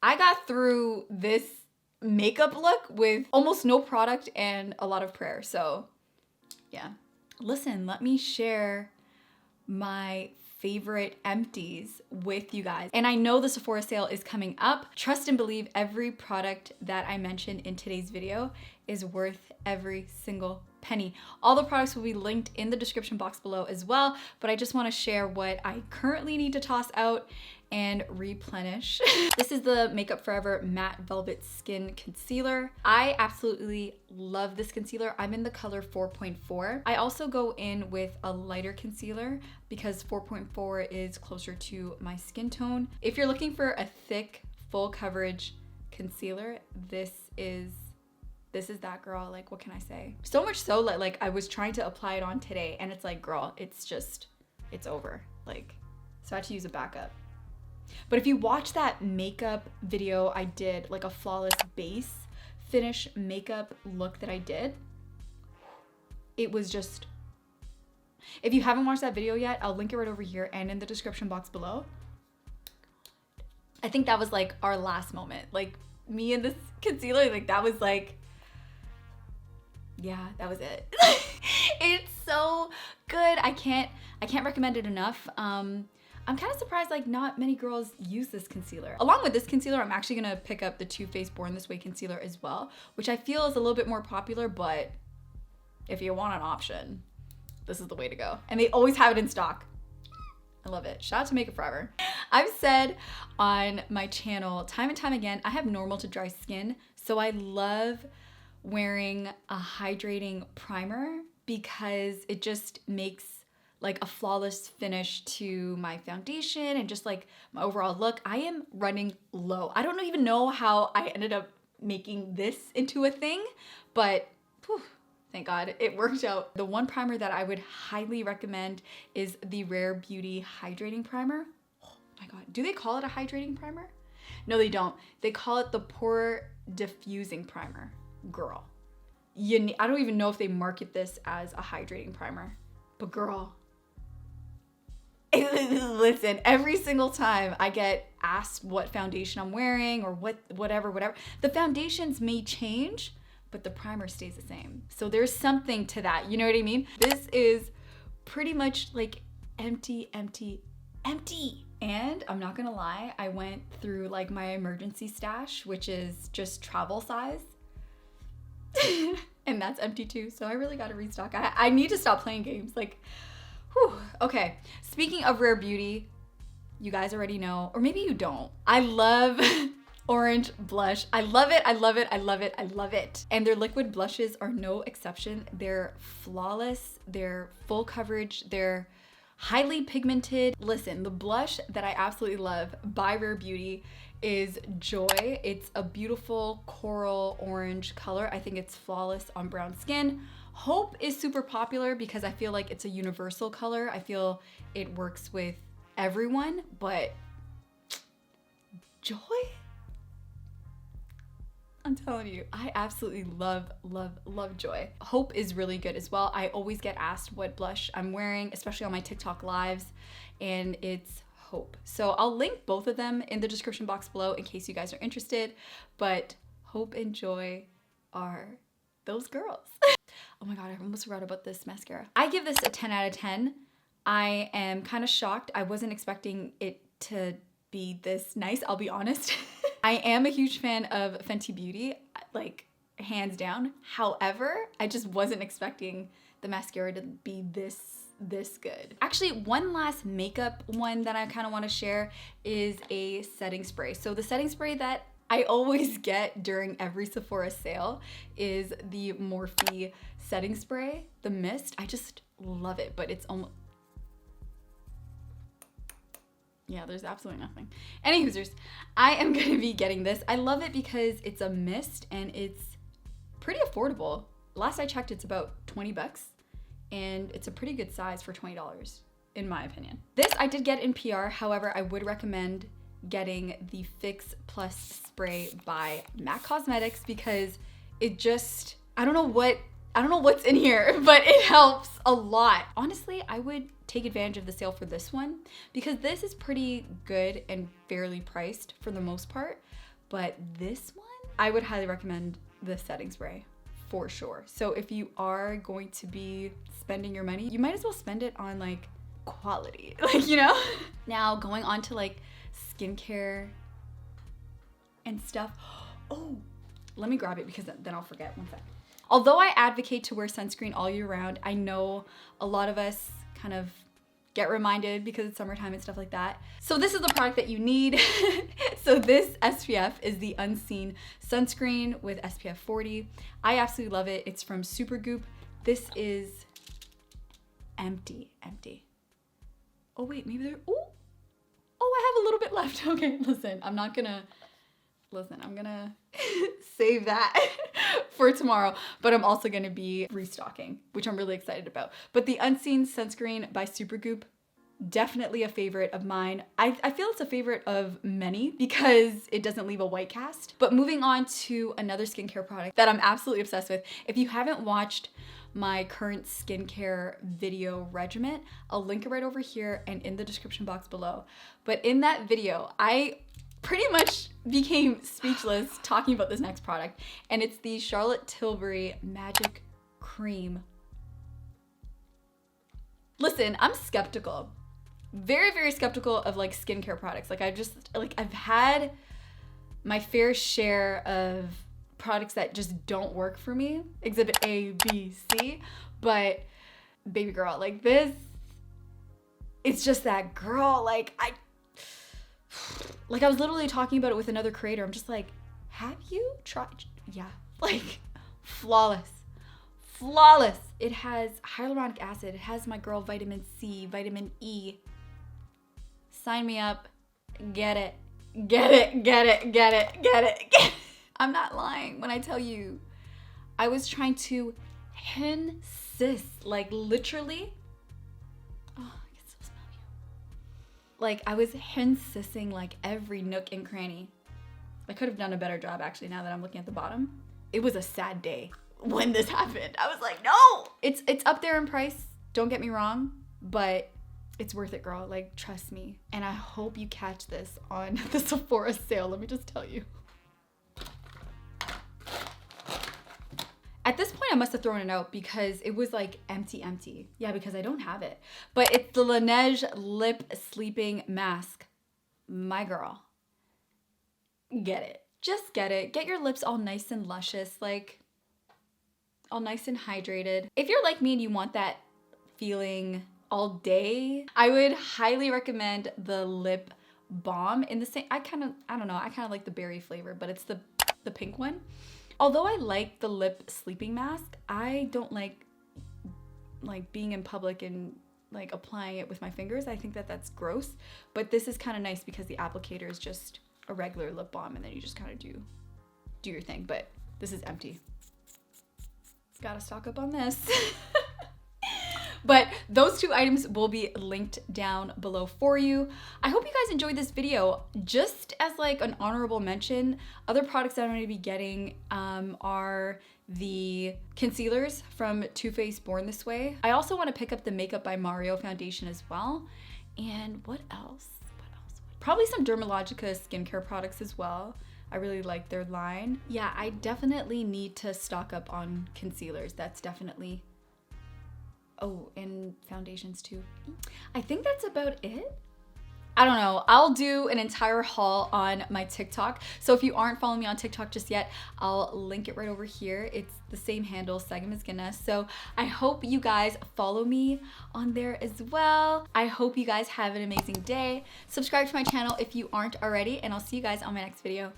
I got through this makeup look with almost no product and a lot of prayer. So yeah. Listen, let me share my favorite empties with you guys. And I know the Sephora sale is coming up. Trust and believe every product that I mentioned in today's video is worth every single penny. All the products will be linked in the description box below as well, but I just want to share what I currently need to toss out and replenish. This is the Makeup Forever Matte Velvet Skin Concealer. I absolutely love this concealer. I'm in the color 4.4. I also go in with a lighter concealer because 4.4 is closer to my skin tone. If you're looking for a thick, full coverage concealer, this is that, girl. Like, what can I say? So much so that like I was trying to apply it on today and it's like, girl, it's over. Like, so I had to use a backup. But if you watch that makeup video I did, like a flawless base finish makeup look that I did, it was just, if you haven't watched that video yet, I'll link it right over here and in the description box below. I think that was like our last moment. Like me and this concealer, like that was like, yeah, that was it. It's so good. I can't recommend it enough. I'm kind of surprised like not many girls use this concealer. Along with this concealer, I'm actually gonna pick up the Too Faced Born This Way concealer as well, which I feel is a little bit more popular, but if you want an option, this is the way to go. And they always have it in stock. I love it. Shout out to Makeup Forever. I've said on my channel time and time again, I have normal to dry skin, so I love wearing a hydrating primer because it just makes like a flawless finish to my foundation and just like my overall look. I am running low. I don't even know how I ended up making this into a thing, but whew, thank God it worked out. The one primer that I would highly recommend is the Rare Beauty Hydrating Primer. Oh my God, do they call it a hydrating primer? No, they don't. They call it the Pore Diffusing Primer. Girl, I don't even know if they market this as a hydrating primer, but girl, listen, every single time I get asked what foundation I'm wearing or whatever, the foundations may change, but the primer stays the same. So there's something to that, you know what I mean? This is pretty much like empty. And I'm not gonna lie, I went through like my emergency stash, which is just travel size. And that's empty too, so I really gotta restock. I need to stop playing games, like, whew. Okay, speaking of Rare Beauty, you guys already know, or maybe you don't, I love orange blush. I love it. And their liquid blushes are no exception. They're flawless, they're full coverage, they're highly pigmented. Listen, the blush that I absolutely love by Rare Beauty is Joy. It's a beautiful coral orange color. I think it's flawless on brown skin. Hope is super popular because I feel like it's a universal color. I feel it works with everyone, but Joy? I'm telling you, I absolutely love Joy. Hope is really good as well. I always get asked what blush I'm wearing, especially on my TikTok lives, and it's Hope. So I'll link both of them in the description box below in case you guys are interested, but Hope and Joy are those girls. Oh my God, I almost forgot about this mascara. I give this a 10 out of 10. I am kind of shocked. I wasn't expecting it to be this nice, I'll be honest. I am a huge fan of Fenty Beauty, like hands down. However, I just wasn't expecting the mascara to be this good. Actually, one last makeup one that I kind of want to share is a setting spray. So the setting spray that I always get during every Sephora sale is the Morphe setting spray, the mist. I just love it, but it's almost, yeah, there's absolutely nothing. Anywhoosers, I am gonna be getting this. I love it because it's a mist and it's pretty affordable. Last I checked, it's about 20 bucks and it's a pretty good size for $20, in my opinion. This I did get in PR, however, I would recommend getting the Fix Plus spray by MAC Cosmetics because it just, I don't know what's in here, but it helps a lot. Honestly, I would take advantage of the sale for this one because this is pretty good and fairly priced for the most part, But this one, I would highly recommend the setting spray for sure. So if you are going to be spending your money, you might as well spend it on like quality, like, you know? Now going on to like skincare and stuff. Oh, let me grab it because then I'll forget. One sec. Although I advocate to wear sunscreen all year round, I know a lot of us kind of get reminded because it's summertime and stuff like that. So this is the product that you need. So this SPF is the Unseen Sunscreen with SPF 40. I absolutely love it. It's from Supergoop. This is empty. Oh wait, maybe there, oh, I have a little bit left. Okay, listen, I'm gonna save that for tomorrow, but I'm also gonna be restocking, which I'm really excited about. But the Unseen Sunscreen by Supergoop, definitely a favorite of mine. I feel it's a favorite of many because it doesn't leave a white cast. But moving on to another skincare product that I'm absolutely obsessed with. If you haven't watched my current skincare video regimen, I'll link it right over here and in the description box below. But in that video, I pretty much became speechless talking about this next product, and it's the Charlotte Tilbury Magic Cream. Listen, I'm skeptical. Very, very skeptical of like skincare products. Like I've had my fair share of products that just don't work for me. Exhibit A, B, C. But baby girl, like this, it's just that girl. Like I was literally talking about it with another creator. I'm just like, have you tried? Yeah, like flawless. It has hyaluronic acid. It has my girl vitamin C, vitamin E. Sign me up. Get it. I'm not lying when I tell you I was trying to insist, like literally. Oh, I can still smell you. Like I was insisting like every nook and cranny. I could have done a better job actually now that I'm looking at the bottom. It was a sad day when this happened. I was like, no! It's up there in price, don't get me wrong, but it's worth it, girl. Like, trust me. And I hope you catch this on the Sephora sale, let me just tell you. At this point, I must have thrown it out because it was like empty. Yeah, because I don't have it. But it's the Laneige Lip Sleeping Mask. My girl. Get it. Just get it. Get your lips all nice and luscious, like all nice and hydrated. If you're like me and you want that feeling all day, I would highly recommend the lip balm in the same, I kind of like the berry flavor, but it's the pink one. Although I like the lip sleeping mask, I don't like being in public and like applying it with my fingers. I think that that's gross, but this is kind of nice because the applicator is just a regular lip balm and then you just kind of do your thing, but this is empty. Gotta stock up on this. But those two items will be linked down below for you. I hope you guys enjoyed this video. Just as like an honorable mention, other products that I'm going to be getting are the concealers from Too Faced Born This Way. I also want to pick up the Makeup by Mario foundation as well. And what else? Probably some Dermalogica skincare products as well. I really like their line. Yeah, I definitely need to stock up on concealers. That's definitely... Oh, and foundations too. I think that's about it. I don't know. I'll do an entire haul on my TikTok. So if you aren't following me on TikTok just yet, I'll link it right over here. It's the same handle, Segen Misghina. So I hope you guys follow me on there as well. I hope you guys have an amazing day. Subscribe to my channel if you aren't already, and I'll see you guys on my next video.